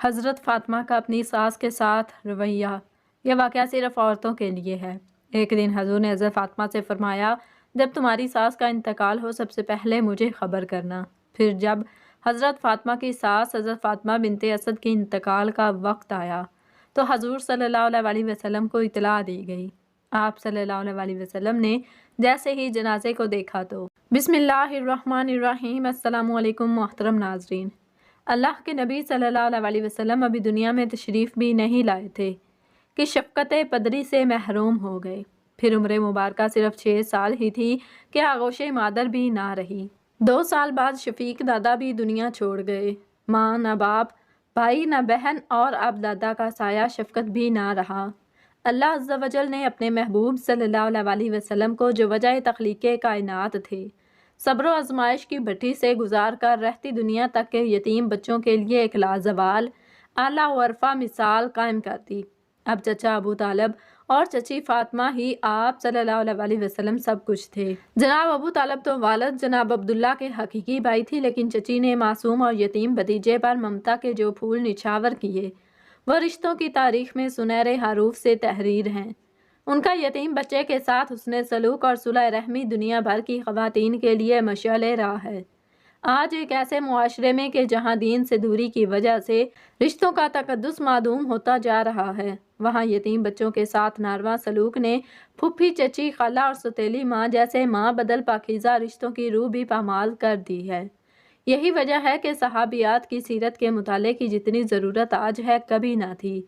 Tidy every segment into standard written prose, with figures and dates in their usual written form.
حضرت فاطمہ کا اپنی ساس کے ساتھ رویہ۔ یہ واقعہ صرف عورتوں کے لیے ہے۔ ایک دن حضور نے حضرت فاطمہ سے فرمایا، جب تمہاری ساس کا انتقال ہو سب سے پہلے مجھے خبر کرنا۔ پھر جب حضرت فاطمہ کی ساس حضرت فاطمہ بنت اسد کے انتقال کا وقت آیا تو حضور صلی اللہ علیہ وسلم کو اطلاع دی گئی۔ آپ صلی اللہ علیہ وسلم نے جیسے ہی جنازے کو دیکھا تو بسم اللہ الرحمن الرحیم۔ السلام علیکم محترم ناظرین، اللہ کے نبی صلی اللہ علیہ وسلم ابھی دنیا میں تشریف بھی نہیں لائے تھے کہ شفقت پدری سے محروم ہو گئے۔ پھر عمر مبارکہ صرف 6 سال ہی تھی کہ آغوش مادر بھی نہ رہی۔ 2 سال بعد شفیق دادا بھی دنیا چھوڑ گئے۔ ماں نہ باپ، بھائی نہ بہن، اور اب دادا کا سایہ شفقت بھی نہ رہا۔ اللہ عز و جل نے اپنے محبوب صلی اللہ علیہ وسلم کو جو وجہ تخلیق کائنات تھے، صبر و آزمائش کی بھٹی سے گزار کر رہتی دنیا تک کے یتیم بچوں کے لیے ایک لازوال اعلیٰ و عرفہ مثال قائم کر دی۔ اب چچا ابو طالب اور چچی فاطمہ ہی آپ صلی اللہ علیہ وسلم سب کچھ تھے۔ جناب ابو طالب تو والد جناب عبداللہ کے حقیقی بھائی تھی، لیکن چچی نے معصوم اور یتیم بھتیجے پر ممتا کے جو پھول نچھاور کیے وہ رشتوں کی تاریخ میں سنہرے حروف سے تحریر ہیں۔ ان کا یتیم بچے کے ساتھ حسن سلوک اور صلح رحمی دنیا بھر کی خواتین کے لیے مشعل راہ ہے۔ آج ایک ایسے معاشرے میں کہ جہاں دین سے دوری کی وجہ سے رشتوں کا تقدس معدوم ہوتا جا رہا ہے، وہاں یتیم بچوں کے ساتھ ناروا سلوک نے پھپھی، چچی، خالہ اور ستیلی ماں جیسے ماں بدل پاکیزہ رشتوں کی روح بھی پامال کر دی ہے۔ یہی وجہ ہے کہ صحابیات کی سیرت کے مطالعے کی جتنی ضرورت آج ہے کبھی نہ تھی۔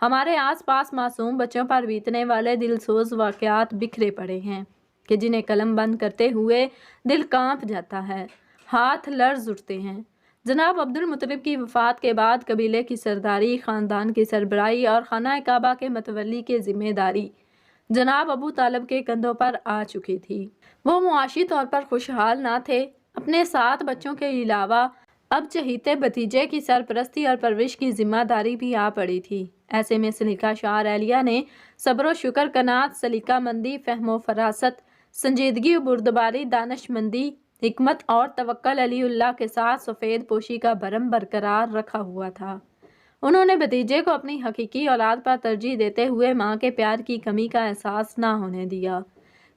ہمارے آس پاس معصوم بچوں پر بیتنے والے دل سوز واقعات بکھرے پڑے ہیں کہ جنہیں قلم بند کرتے ہوئے دل کانپ جاتا ہے، ہاتھ لرز اٹھتے ہیں۔ جناب عبد المطلب کی وفات کے بعد قبیلے کی سرداری، خاندان کی سربراہی اور خانہ کعبہ کے متولی کی ذمہ داری جناب ابو طالب کے کندھوں پر آ چکی تھی۔ وہ معاشی طور پر خوشحال نہ تھے۔ اپنے 7 بچوں کے علاوہ اب چہیتے بھتیجے کی سرپرستی اور پرورش کی ذمہ داری بھی آ پڑی تھی۔ ایسے میں سلیقہ شاہ اہلیہ نے صبر و شکر، قناعت، سلیقہ مندی، فہم و فراست، سنجیدگی و بردباری، دانش مندی، حکمت اور توکل علی اللہ کے ساتھ سفید پوشی کا بھرم برقرار رکھا ہوا تھا۔ انہوں نے بھتیجے کو اپنی حقیقی اولاد پر ترجیح دیتے ہوئے ماں کے پیار کی کمی کا احساس نہ ہونے دیا۔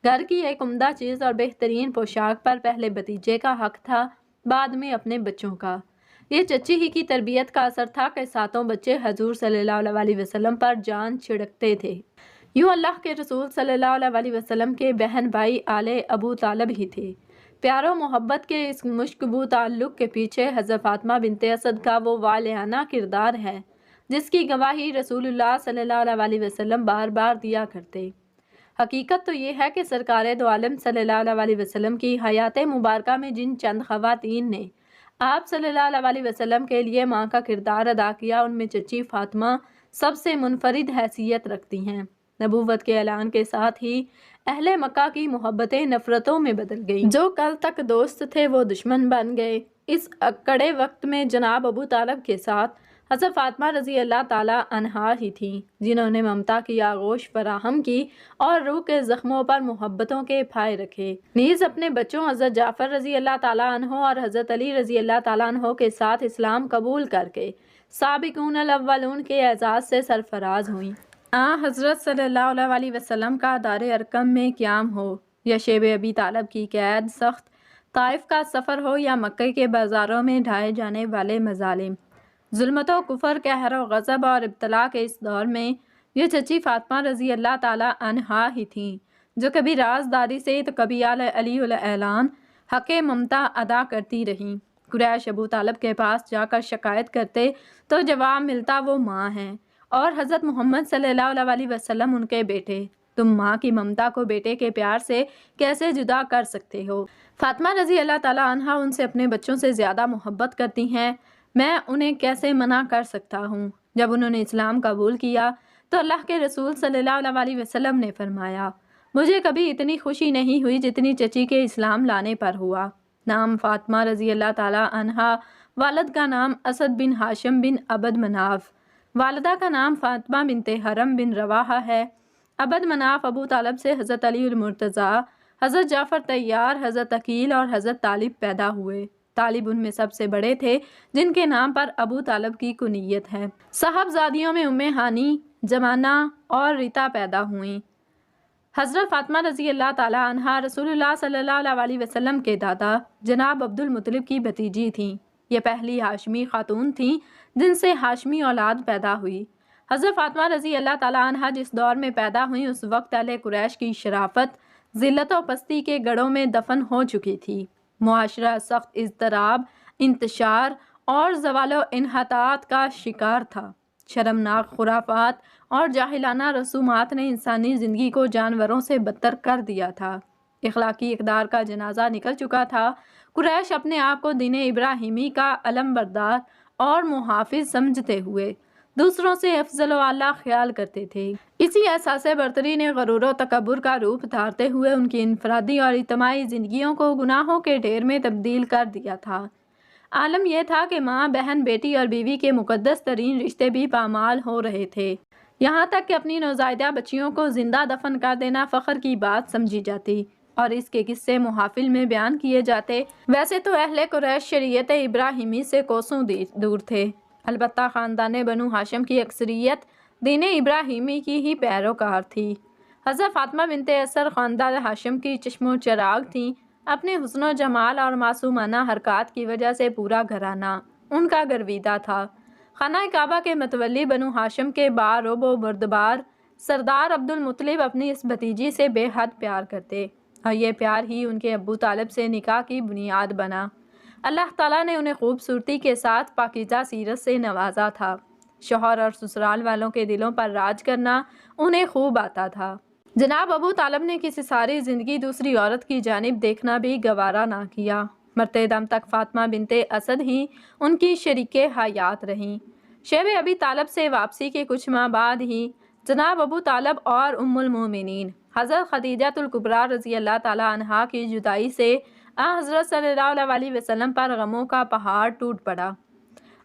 گھر کی ایک عمدہ چیز اور بہترین پوشاک پر پہلے بھتیجے کا حق تھا، بعد میں اپنے بچوں کا۔ یہ چچی ہی کی تربیت کا اثر تھا کہ 7 بچے حضور صلی اللہ علیہ وسلم پر جان چھڑکتے تھے۔ یوں اللہ کے رسول صلی اللہ علیہ وسلم کے بہن بھائی آل ابو طالب ہی تھے۔ پیار و محبت کے اس مشکبو تعلق کے پیچھے حضرت فاطمہ بنت اسد کا وہ والہانہ کردار ہے جس کی گواہی رسول اللہ صلی اللہ علیہ وسلم بار بار دیا کرتے۔ حقیقت تو یہ ہے کہ سرکار دو عالم صلی اللہ علیہ وسلم کی حیات مبارکہ میں جن چند خواتین نے آپ صلی اللہ علیہ وسلم کے لیے ماں کا کردار ادا کیا، ان میں چچی فاطمہ سب سے منفرد حیثیت رکھتی ہیں۔ نبوت کے اعلان کے ساتھ ہی اہل مکہ کی محبتیں نفرتوں میں بدل گئیں۔ جو کل تک دوست تھے وہ دشمن بن گئے۔ اس کڑے وقت میں جناب ابو طالب کے ساتھ حضرت فاطمہ رضی اللہ تعالیٰ عنہا ہی تھیں جنہوں نے ممتا کی آغوش فراہم کی اور روح کے زخموں پر محبتوں کے پھائے رکھے۔ نیز اپنے بچوں حضرت جعفر رضی اللہ تعالیٰ عنہ اور حضرت علی رضی اللہ تعالیٰ عنہ کے ساتھ اسلام قبول کر کے سابقون الاولون کے اعزاز سے سرفراز ہوئیں۔ حضرت صلی اللہ علیہ وسلم کا دار ارقم میں قیام ہو یا شیب ابی طالب کی قید، سخت طائف کا سفر ہو یا مکہ کے بازاروں میں ڈھائے جانے والے مظالم، ظلمت و کفر، قہر و غضب اور ابتلا کے اس دور میں یہ چچی فاطمہ رضی اللہ تعالیٰ عنہا ہی تھیں جو کبھی رازداری سے تو کبھی آل علی الاعلان حق ممتا ادا کرتی رہیں۔ قریش ابو طالب کے پاس جا کر شکایت کرتے تو جواب ملتا وہ ماں ہیں اور حضرت محمد صلی اللہ علیہ وسلم ان کے بیٹے، تم ماں کی ممتا کو بیٹے کے پیار سے کیسے جدا کر سکتے ہو؟ فاطمہ رضی اللہ تعالیٰ عنہا ان سے اپنے بچوں سے زیادہ محبت کرتی ہیں، میں انہیں کیسے منع کر سکتا ہوں؟ جب انہوں نے اسلام قبول کیا تو اللہ کے رسول صلی اللہ علیہ وسلم نے فرمایا، مجھے کبھی اتنی خوشی نہیں ہوئی جتنی چچی کے اسلام لانے پر ہوا۔ نام فاطمہ رضی اللہ تعالیٰ عنہا، والد کا نام اسد بن ہاشم بن عبد مناف، والدہ کا نام فاطمہ بنت حرم بن رواحہ ہے۔ عبد مناف ابو طالب سے حضرت علی المرتضیٰ، حضرت جعفر طیار، حضرت عقیل اور حضرت طالب پیدا ہوئے۔ طالب ان میں سب سے بڑے تھے، جن کے نام پر ابو طالب کی کنیت ہے۔ صاحبزادیوں میں ام ہانی، جمانہ اور ریتا پیدا ہوئیں۔ حضرت فاطمہ رضی اللہ تعالی عنہا رسول اللہ صلی اللہ علیہ وسلم کے دادا جناب عبد المطلب کی بھتیجی تھیں۔ یہ پہلی ہاشمی خاتون تھیں جن سے ہاشمی اولاد پیدا ہوئی۔ حضرت فاطمہ رضی اللہ تعالی عنہا جس دور میں پیدا ہوئیں اس وقت اہل قریش کی شرافت، ذلت و پستی کے گڑھوں میں دفن ہو چکی تھی۔ معاشرہ سخت اضطراب، انتشار اور زوال و انحطاط کا شکار تھا۔ شرمناک خرافات اور جاہلانہ رسومات نے انسانی زندگی کو جانوروں سے بدتر کر دیا تھا۔ اخلاقی اقدار کا جنازہ نکل چکا تھا۔ قریش اپنے آپ کو دین ابراہیمی کا علم بردار اور محافظ سمجھتے ہوئے دوسروں سے افضل و اعلیٰ خیال کرتے تھے۔ اسی احساس برتری نے غرور و تکبر کا روپ دھارتے ہوئے ان کی انفرادی اور اجتماعی زندگیوں کو گناہوں کے ڈھیر میں تبدیل کر دیا تھا۔ عالم یہ تھا کہ ماں، بہن، بیٹی اور بیوی کے مقدس ترین رشتے بھی پامال ہو رہے تھے، یہاں تک کہ اپنی نوزائیدہ بچیوں کو زندہ دفن کر دینا فخر کی بات سمجھی جاتی اور اس کے قصے محافل میں بیان کیے جاتے۔ ویسے تو اہل قریش شریعت ابراہیمی سے کوسوں دور تھے، البتہ خاندان بنو ہاشم کی اکثریت دین ابراہیمی کی ہی پیروکار تھی۔ حضرت فاطمہ بنت اسد خاندان ہاشم کی چشم و چراغ تھیں۔ اپنے حسن و جمال اور معصومانہ حرکات کی وجہ سے پورا گھرانہ ان کا گرویدہ تھا۔ خانہ کعبہ کے متولی بنو ہاشم کے بارب و بردبار سردار عبد المطلب اپنی اس بھتیجی سے بے حد پیار کرتے اور یہ پیار ہی ان کے ابو طالب سے نکاح کی بنیاد بنا۔ اللہ تعالیٰ نے انہیں خوبصورتی کے ساتھ پاکیزہ سیرت سے نوازا تھا۔ شوہر اور سسرال والوں کے دلوں پر راج کرنا انہیں خوب آتا تھا۔ جناب ابو طالب نے کسی ساری زندگی دوسری عورت کی جانب دیکھنا بھی گوارا نہ کیا۔ مرتے دم تک فاطمہ بنت اسد ہی ان کی شریک حیات رہیں۔ شیب ابی طالب سے واپسی کے کچھ ماہ بعد ہی جناب ابو طالب اور ام المومنین حضرت خدیجہ الکبریٰ رضی اللہ تعالی عنہا کی جدائی سے حضرت صلی اللہ علیہ وسلم پر غموں کا پہاڑ ٹوٹ پڑا۔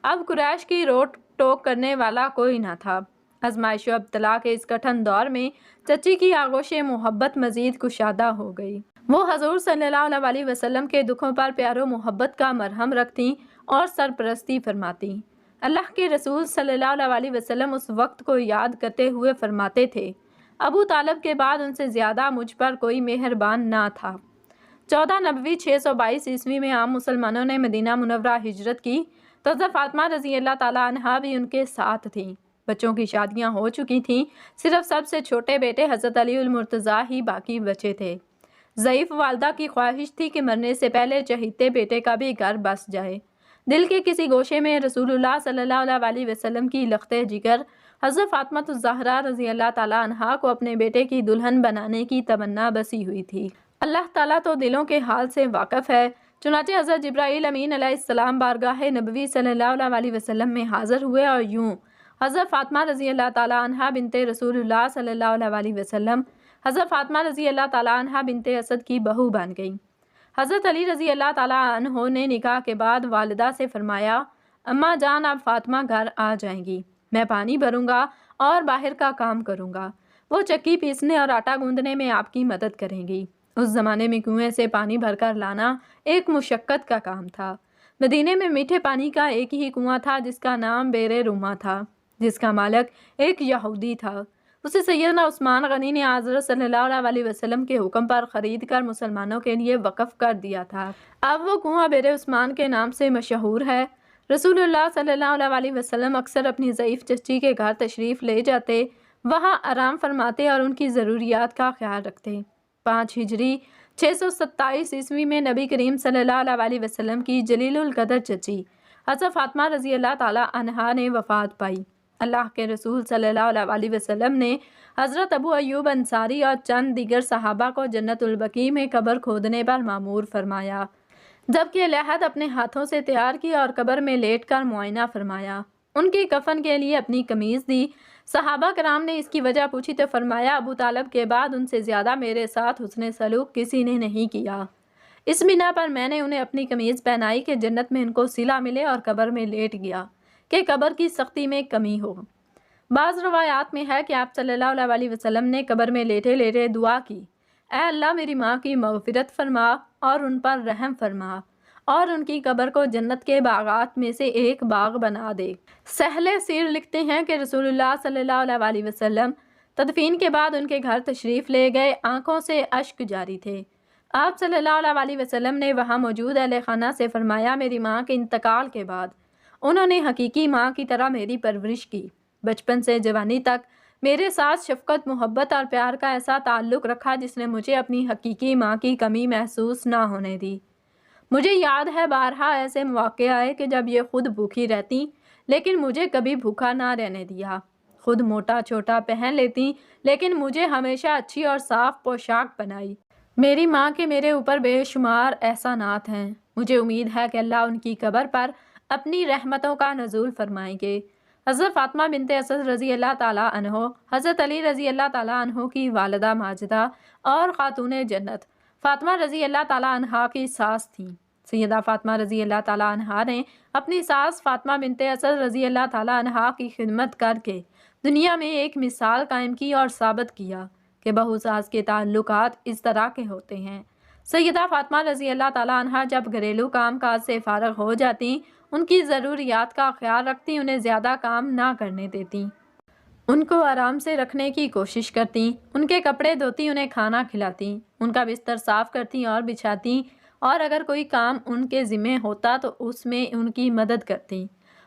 اب قریش کی روک ٹوک کرنے والا کوئی نہ تھا۔ آزمائش و ابتلا کے اس کٹھن دور میں چچی کی آغوش محبت مزید کشادہ ہو گئی۔ وہ حضور صلی اللہ علیہ وسلم کے دکھوں پر پیار و محبت کا مرہم رکھتیں اور سرپرستی فرماتیں۔ اللہ کے رسول صلی اللہ علیہ وسلم اس وقت کو یاد کرتے ہوئے فرماتے تھے، ابو طالب کے بعد ان سے زیادہ مجھ پر کوئی مہربان نہ تھا۔ 14 نبوی 622 عیسوی میں عام مسلمانوں نے مدینہ منورہ ہجرت کی تو حضرت فاطمہ رضی اللہ تعالی عنہا بھی ان کے ساتھ تھیں۔ بچوں کی شادیاں ہو چکی تھیں، صرف سب سے چھوٹے بیٹے حضرت علی المرتضیٰ ہی باقی بچے تھے۔ ضعیف والدہ کی خواہش تھی کہ مرنے سے پہلے چہیتے بیٹے کا بھی گھر بس جائے۔ دل کے کسی گوشے میں رسول اللہ صلی اللہ علیہ وسلم کی لخت جگر حضرت فاطمہ الزہرا رضی اللہ تعالی عنہا کو اپنے بیٹے کی دلہن بنانے کی تمنا بسی ہوئی تھی۔ اللہ تعالیٰ تو دلوں کے حال سے واقف ہے، چنانچہ حضرت جبرائیل امین علیہ السلام بارگاہ نبوی صلی اللہ علیہ وسلم میں حاضر ہوئے اور یوں حضرت فاطمہ رضی اللہ تعالی عنہا بنت رسول اللہ صلی اللہ علیہ وسلم حضرت فاطمہ رضی اللہ تعالی عنہا بنت اسد کی بہو بن گئیں۔ حضرت علی رضی اللہ تعالی عنہ نے نکاح کے بعد والدہ سے فرمایا، اماں جان اب فاطمہ گھر آ جائیں گی، میں پانی بھروں گا اور باہر کا کام کروں گا، وہ چکی پیسنے اور آٹا گوندنے میں آپ کی مدد کریں گی۔ اس زمانے میں کنویں سے پانی بھر کر لانا ایک مشقت کا کام تھا۔ مدینے میں میٹھے پانی کا ایک ہی کنواں تھا جس کا نام بئر روما تھا، جس کا مالک ایک یہودی تھا۔ اسے سیدنا عثمان غنی نے حضرت صلی اللہ علیہ وسلم کے حکم پر خرید کر مسلمانوں کے لیے وقف کر دیا تھا۔ اب وہ کنواں بئر عثمان کے نام سے مشہور ہے۔ رسول اللہ صلی اللہ علیہ وسلم اکثر اپنی ضعیف چچی کے گھر تشریف لے جاتے، وہاں آرام فرماتے اور ان کی ضروریات کا خیال رکھتے۔ 5 ہجری 627 عیسوی میں نبی کریم صلی اللہ علیہ وسلم کی جلیل القدر چچی حضرت فاطمہ رضی اللہ تعالی عنہا نے وفات پائی۔ اللہ کے رسول صلی اللہ علیہ وسلم نے حضرت ابو ایوب انصاری اور چند دیگر صحابہ کو جنت البقیع میں قبر کھودنے پر مامور فرمایا، جبکہ لحد اپنے ہاتھوں سے تیار کی اور قبر میں لیٹ کر معائنہ فرمایا۔ ان کی کفن کے لیے اپنی قمیض دی۔ صحابہ کرام نے اس کی وجہ پوچھی تو فرمایا، ابو طالب کے بعد ان سے زیادہ میرے ساتھ حسن سلوک کسی نے نہیں کیا۔ اس بنا پر میں نے انہیں اپنی قمیض پہنائی کہ جنت میں ان کو صلہ ملے اور قبر میں لیٹ گیا کہ قبر کی سختی میں کمی ہو۔ بعض روایات میں ہے کہ آپ صلی اللہ علیہ وسلم نے قبر میں لیٹے لیٹے دعا کی، اے اللہ میری ماں کی مغفرت فرما اور ان پر رحم فرما اور ان کی قبر کو جنت کے باغات میں سے ایک باغ بنا دے۔ سہل سیر لکھتے ہیں کہ رسول اللہ صلی اللہ علیہ وسلم تدفین کے بعد ان کے گھر تشریف لے گئے، آنکھوں سے اشک جاری تھے۔ آپ صلی اللہ علیہ وسلم نے وہاں موجود اہل خانہ سے فرمایا، میری ماں کے انتقال کے بعد انہوں نے حقیقی ماں کی طرح میری پرورش کی۔ بچپن سے جوانی تک میرے ساتھ شفقت، محبت اور پیار کا ایسا تعلق رکھا جس نے مجھے اپنی حقیقی ماں کی کمی محسوس نہ ہونے دی۔ مجھے یاد ہے بارہا ایسے مواقع آئے کہ جب یہ خود بھوکی رہتی لیکن مجھے کبھی بھوکا نہ رہنے دیا، خود موٹا چھوٹا پہن لیتی لیکن مجھے ہمیشہ اچھی اور صاف پوشاک بنائی۔ میری ماں کے میرے اوپر بے شمار احسانات ہیں۔ مجھے امید ہے کہ اللہ ان کی قبر پر اپنی رحمتوں کا نزول فرمائیں گے۔ حضرت فاطمہ بنت اسد رضی اللہ تعالیٰ عنہ حضرت علی رضی اللہ تعالیٰ عنہ کی والدہ ماجدہ اور خاتون جنت فاطمہ رضی اللہ تعالیٰ عنہ کی ساس تھیں۔ سیدہ فاطمہ رضی اللہ تعالیٰ عنہ نے اپنی ساس فاطمہ بنت اسد رضی اللہ تعالیٰ عنہ کی خدمت کر کے دنیا میں ایک مثال قائم کی اور ثابت کیا کہ بہو ساس کے تعلقات اس طرح کے ہوتے ہیں۔ سیدہ فاطمہ رضی اللہ تعالیٰ عنہ جب گھریلو کام کاج سے فارغ ہو جاتی، ان کی ضروریات کا خیال رکھتی، انہیں زیادہ کام نہ کرنے دیتی، ان کو آرام سے رکھنے کی کوشش کرتی، ان کے کپڑے دھوتی، انہیں کھانا کھلاتی، ان کا بستر صاف کرتی اور بچھاتی، اور اگر کوئی کام ان کے ذمہ ہوتا تو اس میں ان کی مدد کرتی۔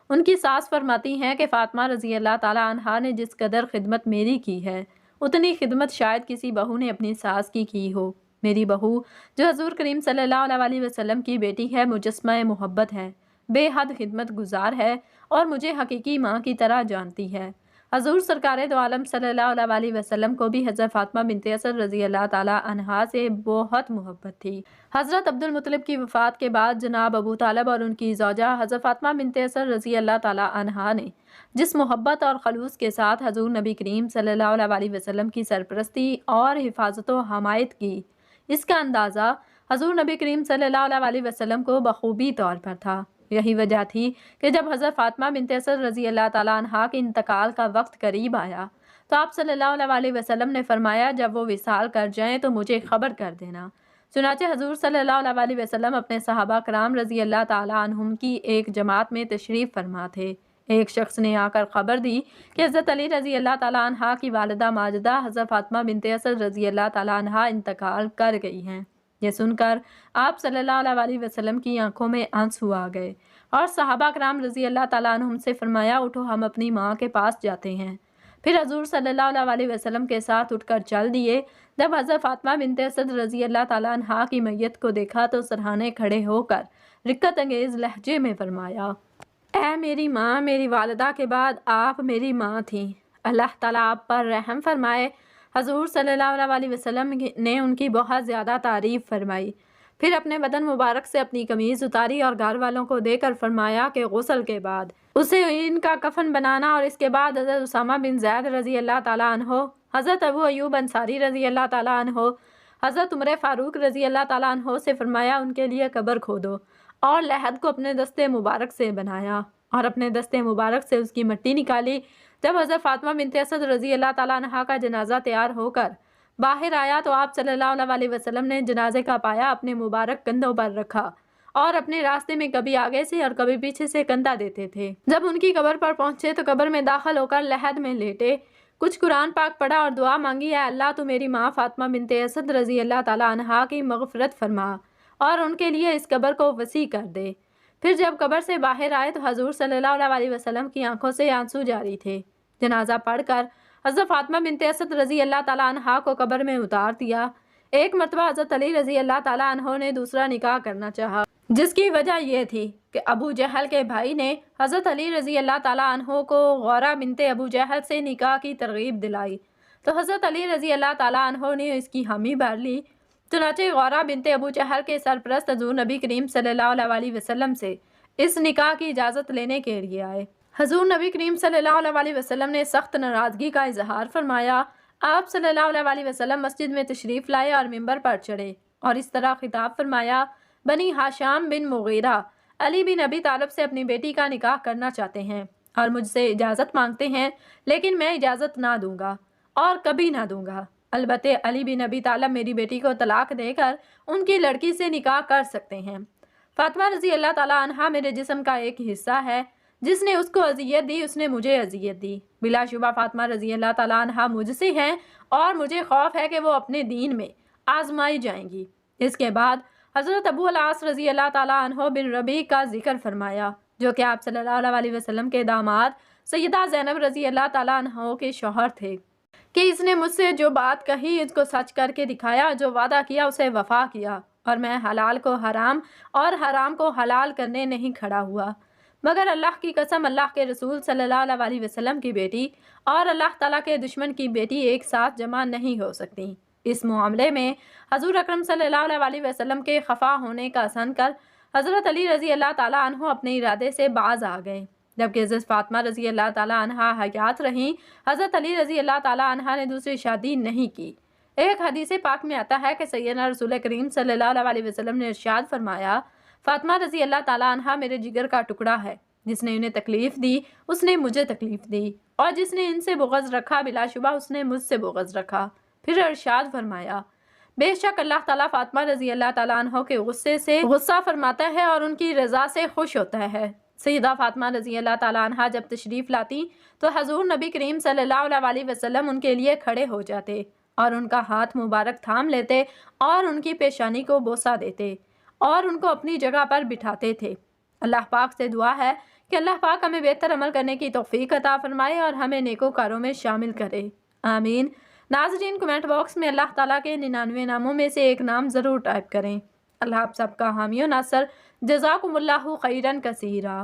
ان کی ساس فرماتی ہیں کہ فاطمہ رضی اللہ تعالیٰ عنہا نے جس قدر خدمت میری کی ہے اتنی خدمت شاید کسی بہو نے اپنی ساس کی ہو۔ میری بہو جو حضور کریم صلی اللہ علیہ وسلم کی بیٹی ہے، مجسمہ محبت ہے، بے حد خدمت گزار ہے اور مجھے حقیقی ماں کی طرح جانتی ہے۔ حضور سرکار دو عالم صلی اللہ علیہ وسلم کو بھی حضرت فاطمہ بنت اسد رضی اللہ تعالیٰ عنہا سے بہت محبت تھی۔ حضرت عبد المطلب کی وفات کے بعد جناب ابو طالب اور ان کی زوجہ حضرت فاطمہ بنت اسد رضی اللہ تعالیٰ عنہا نے جس محبت اور خلوص کے ساتھ حضور نبی کریم صلی اللہ علیہ وسلم کی سرپرستی اور حفاظت و حمایت کی، اس کا اندازہ حضور نبی کریم صلی اللہ علیہ وسلم کو بخوبی طور پر تھا۔ یہی وجہ تھی کہ جب حضرت فاطمہ بنت اسد رضی اللہ تعالیٰ عنہا کے انتقال کا وقت قریب آیا تو آپ صلی اللہ علیہ وسلم نے فرمایا، جب وہ وصال کر جائیں تو مجھے خبر کر دینا۔ چنانچہ حضور صلی اللہ علیہ وسلم اپنے صحابہ کرام رضی اللہ تعالیٰ عنہم کی ایک جماعت میں تشریف فرما تھے۔ ایک شخص نے آ کر خبر دی کہ حضرت علی رضی اللہ تعالیٰ عنہ کی والدہ ماجدہ حضرت فاطمہ بنت اسد رضی اللہ تعالیٰ عنہ انتقال کر گئی ہیں۔ یہ سن کر آپ صلی اللہ علیہ وسلم کی آنکھوں میں آنسو آ گئے اور صحابہ کرام رضی اللہ تعالیٰ عنہم سے فرمایا، اٹھو ہم اپنی ماں کے پاس جاتے ہیں۔ پھر حضور صلی اللہ علیہ وسلم کے ساتھ اٹھ کر چل دیے۔ جب حضرت فاطمہ بنت اسد رضی اللہ تعالیٰ عنہ کی میت کو دیکھا تو سرہانے کھڑے ہو کر رقت انگیز لہجے میں فرمایا، اے میری ماں، میری والدہ کے بعد آپ میری ماں تھیں، اللہ تعالیٰ آپ پر رحم فرمائے۔ حضور صلی اللہ علیہ وسلم نے ان کی بہت زیادہ تعریف فرمائی، پھر اپنے بدن مبارک سے اپنی قمیض اتاری اور گھر والوں کو دے کر فرمایا کہ غسل کے بعد اسے ان کا کفن بنانا، اور اس کے بعد حضرت اسامہ بن زید رضی اللہ تعالیٰ عنہ، حضرت ابو ایوب انصاری رضی اللہ تعالیٰ عنہ، حضرت عمر فاروق رضی اللہ تعالیٰ عنہ سے فرمایا ان کے لیے قبر کھودو، اور لحد کو اپنے دستے مبارک سے بنایا اور اپنے دستے مبارک سے اس کی مٹی نکالی۔ جب حضرت فاطمہ بنت اسد رضی اللہ تعالیٰ عنہ کا جنازہ تیار ہو کر باہر آیا تو آپ صلی اللہ علیہ وسلم نے جنازے کا پایا اپنے مبارک کندھوں پر رکھا اور اپنے راستے میں کبھی آگے سے اور کبھی پیچھے سے کندھا دیتے تھے۔ جب ان کی قبر پر پہنچے تو قبر میں داخل ہو کر لحد میں لیٹے، کچھ قرآن پاک پڑھا اور دعا مانگی، اے اللہ تو میری ماں فاطمہ بنت اسد رضی اللہ تعالیٰ عنہا کی مغفرت فرما اور ان کے لیے اس قبر کو وسیع کر دے۔ پھر جب قبر سے باہر آئے تو حضور صلی اللہ علیہ وسلم کی آنکھوں سے آنسو جاری تھے۔ جنازہ پڑھ کر حضرت فاطمہ بنت اسد رضی اللہ تعالیٰ عنہا کو قبر میں اتار دیا۔ ایک مرتبہ حضرت علی رضی اللہ تعالیٰ عنہ نے دوسرا نکاح کرنا چاہا، جس کی وجہ یہ تھی کہ ابو جہل کے بھائی نے حضرت علی رضی اللہ تعالیٰ عنہ کو غورہ بنت ابو جہل سے نکاح کی ترغیب دلائی تو حضرت علی رضی اللہ تعالیٰ عنہ نے اس کی حامی بھر لی۔ چنانچہ غورہ بنت ابو جہل کے سرپرست حضور نبی کریم صلی اللہ علیہ وسلم سے اس نکاح کی اجازت لینے کے لیے آئے۔ حضور نبی کریم صلی اللہ علیہ وسلم نے سخت ناراضگی کا اظہار فرمایا۔ آپ صلی اللہ علیہ وسلم مسجد میں تشریف لائے اور منبر پر چڑھے اور اس طرح خطاب فرمایا، بنی ہاشم بن مغیرہ علی بن ابی طالب سے اپنی بیٹی کا نکاح کرنا چاہتے ہیں اور مجھ سے اجازت مانگتے ہیں، لیکن میں اجازت نہ دوں گا اور کبھی نہ دوں گا۔ البتہ علی بن ابی طالب میری بیٹی کو طلاق دے کر ان کی لڑکی سے نکاح کر سکتے ہیں۔ فاطمہ رضی اللہ تعالیٰ عنہا میرے جسم کا ایک حصہ ہے، جس نے اس کو اذیت دی اس نے مجھے اذیت دی۔ بلا شبہ فاطمہ رضی اللہ تعالیٰ عنہا مجھ سے ہیں اور مجھے خوف ہے کہ وہ اپنے دین میں آزمائی جائیں گی۔ اس کے بعد حضرت ابو العاص رضی اللہ تعالیٰ عنہ بن ربیع کا ذکر فرمایا، جو کہ آپ صلی اللہ علیہ وسلم کے داماد سیدہ زینب رضی اللہ تعالیٰ عنہ کے شوہر تھے، کہ اس نے مجھ سے جو بات کہی اس کو سچ کر کے دکھایا، جو وعدہ کیا اسے وفا کیا، اور میں حلال کو حرام اور حرام کو حلال کرنے نہیں کھڑا ہوا، مگر اللہ کی قسم اللہ کے رسول صلی اللہ علیہ وسلم کی بیٹی اور اللہ تعالیٰ کے دشمن کی بیٹی ایک ساتھ جمع نہیں ہو سکتی۔ اس معاملے میں حضور اکرم صلی اللہ علیہ وسلم کے خفا ہونے کا سن کر حضرت علی رضی اللہ تعالیٰ عنہ اپنے ارادے سے باز آ گئے، جبکہ حضرت فاطمہ رضی اللہ تعالیٰ عنہ حیات رہیں۔ حضرت علی رضی اللہ تعالیٰ عنہ نے دوسری شادی نہیں کی۔ ایک حدیث پاک میں آتا ہے کہ سیدنا رسول کریم صلی اللہ علیہ وسلم نے ارشاد فرمایا، فاطمہ رضی اللہ تعالیٰ عنہ میرے جگر کا ٹکڑا ہے، جس نے انہیں تکلیف دی اس نے مجھے تکلیف دی، اور جس نے ان سے بغض رکھا بلا شبہ اس نے مجھ سے بغض رکھا۔ پھر ارشاد فرمایا، بے شک اللہ تعالیٰ فاطمہ رضی اللہ تعالیٰ عنہ کے غصے سے غصہ فرماتا ہے اور ان کی رضا سے خوش ہوتا ہے۔ سیدہ فاطمہ رضی اللہ تعالیٰ عنہ جب تشریف لاتی تو حضور نبی کریم صلی اللہ علیہ وسلم ان کے لیے کھڑے ہو جاتے اور ان کا ہاتھ مبارک تھام لیتے اور ان کی پیشانی کو بوسہ دیتے اور ان کو اپنی جگہ پر بٹھاتے تھے۔ اللہ پاک سے دعا ہے کہ اللہ پاک ہمیں بہتر عمل کرنے کی توفیق عطا فرمائے اور ہمیں نیکوکاروں میں شامل کرے، آمین۔ ناظرین، کمنٹ باکس میں اللہ تعالیٰ کے 99 ناموں میں سے ایک نام ضرور ٹائپ کریں۔ اللہ آپ سب کا حامی و ناصر، جزاکم اللہ خیرن کثیرا۔